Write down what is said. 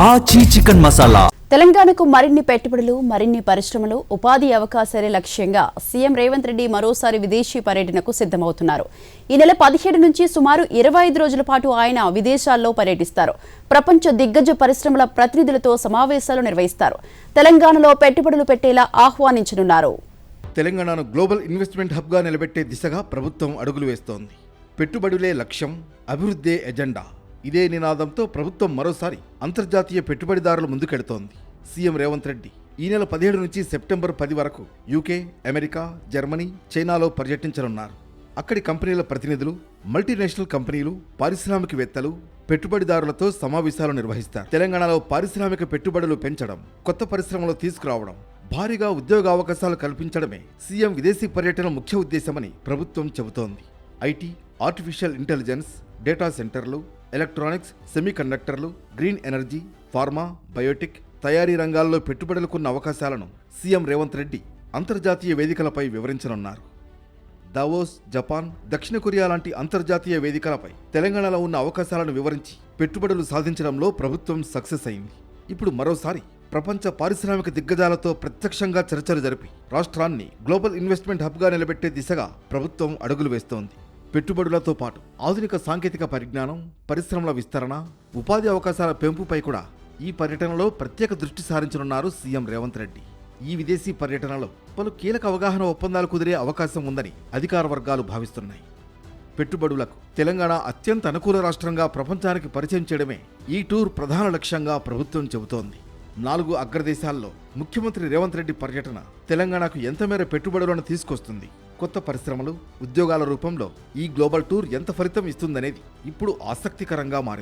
ఆచి చికెన్ మసాలా. తెలంగాణకు మరిన్ని పెట్టుబడులు, మరిన్ని పరిశ్రమలు, ఉపాధి అవకాశాలే లక్ష్యంగా సీఎం రేవంత్ రెడ్డి మరోసారి విదేశీ పర్యటనకు సిద్ధమవుతున్నారు. ఈ నెల 17 నుంచి సుమారు 25 రోజుల పాటు ఆయన విదేశాల్లో పర్యటిస్తారు. ప్రపంచ దిగ్గజ పరిశ్రమల ప్రతినిధులతో సమావేశాలు నిర్వహిస్తారు. తెలంగాణలో పెట్టుబడులు పెట్టేలా ఆహ్వానించనున్నారు. తెలంగాణను గ్లోబల్ ఇన్వెస్ట్మెంట్ హబ్గా నిలబెట్టే దిశగా ప్రభుత్వం అడుగులు వేస్తోంది. పెట్టుబడులే లక్ష్యం, అభివృద్ధే ఎజెండా. ఇదే నినాదంతో ప్రభుత్వం మరోసారి అంతర్జాతీయ పెట్టుబడిదారుల ముందుకెడుతోంది. సీఎం రేవంత్ రెడ్డి ఈ నెల 17 నుంచి సెప్టెంబర్ 10 వరకు యూకే, అమెరికా, జర్మనీ, చైనాలో పర్యటించనున్నారు. అక్కడి కంపెనీల ప్రతినిధులు, మల్టీనేషనల్ కంపెనీలు, పారిశ్రామికవేత్తలు, పెట్టుబడిదారులతో సమావేశాలు నిర్వహిస్తారు. తెలంగాణలో పారిశ్రామిక పెట్టుబడులు పెంచడం, కొత్త పరిశ్రమలు తీసుకురావడం, భారీగా ఉద్యోగావకాశాలు కల్పించడమే సీఎం విదేశీ పర్యటన ముఖ్య ఉద్దేశమని ప్రభుత్వం చెబుతోంది. ఐటీ, ఆర్టిఫిషియల్ ఇంటెలిజెన్స్, డేటా సెంటర్లు, ఎలక్ట్రానిక్స్, సెమీకండక్టర్లు, గ్రీన్ ఎనర్జీ, ఫార్మా, బయోటిక్ తయారీ రంగాల్లో పెట్టుబడులకున్న అవకాశాలను సీఎం రేవంత్ రెడ్డి అంతర్జాతీయ వేదికలపై వివరించనున్నారు. దావోస్, జపాన్, దక్షిణ కొరియా లాంటి అంతర్జాతీయ వేదికలపై తెలంగాణలో ఉన్న అవకాశాలను వివరించి పెట్టుబడులు సాధించడంలో ప్రభుత్వం సక్సెస్ అయింది. ఇప్పుడు మరోసారి ప్రపంచ పారిశ్రామిక దిగ్గజాలతో ప్రత్యక్షంగా చర్చలు జరిపి రాష్ట్రాన్ని గ్లోబల్ ఇన్వెస్ట్మెంట్ హబ్గా నిలబెట్టే దిశగా ప్రభుత్వం అడుగులు వేస్తోంది. పెట్టుబడులతో పాటు ఆధునిక సాంకేతిక పరిజ్ఞానం, పరిశ్రమల విస్తరణ, ఉపాధి అవకాశాల పెంపుపై కూడా ఈ పర్యటనలో ప్రత్యేక దృష్టి సారించనున్నారు సీఎం రేవంత్ రెడ్డి. ఈ విదేశీ పర్యటనలో పలు కీలక అవగాహన ఒప్పందాలు కుదిరే అవకాశం ఉందని అధికార వర్గాలు భావిస్తున్నాయి. పెట్టుబడులకు తెలంగాణ అత్యంత అనుకూల రాష్ట్రంగా ప్రపంచానికి పరిచయం చేయడమే ఈ టూర్ ప్రధాన లక్ష్యంగా ప్రభుత్వం చెబుతోంది. 4 అగ్రదేశాల్లో ముఖ్యమంత్రి రేవంత్ రెడ్డి పర్యటన తెలంగాణకు ఎంత మేర పెట్టుబడులను తీసుకొస్తుంది, కొత్త పరిశ్రమలు, ఉద్యోగాల రూపంలో ఈ గ్లోబల్ టూర్ ఎంత ఫలితం ఇస్తుందనేది ఇప్పుడు ఆసక్తికరంగా మారింది.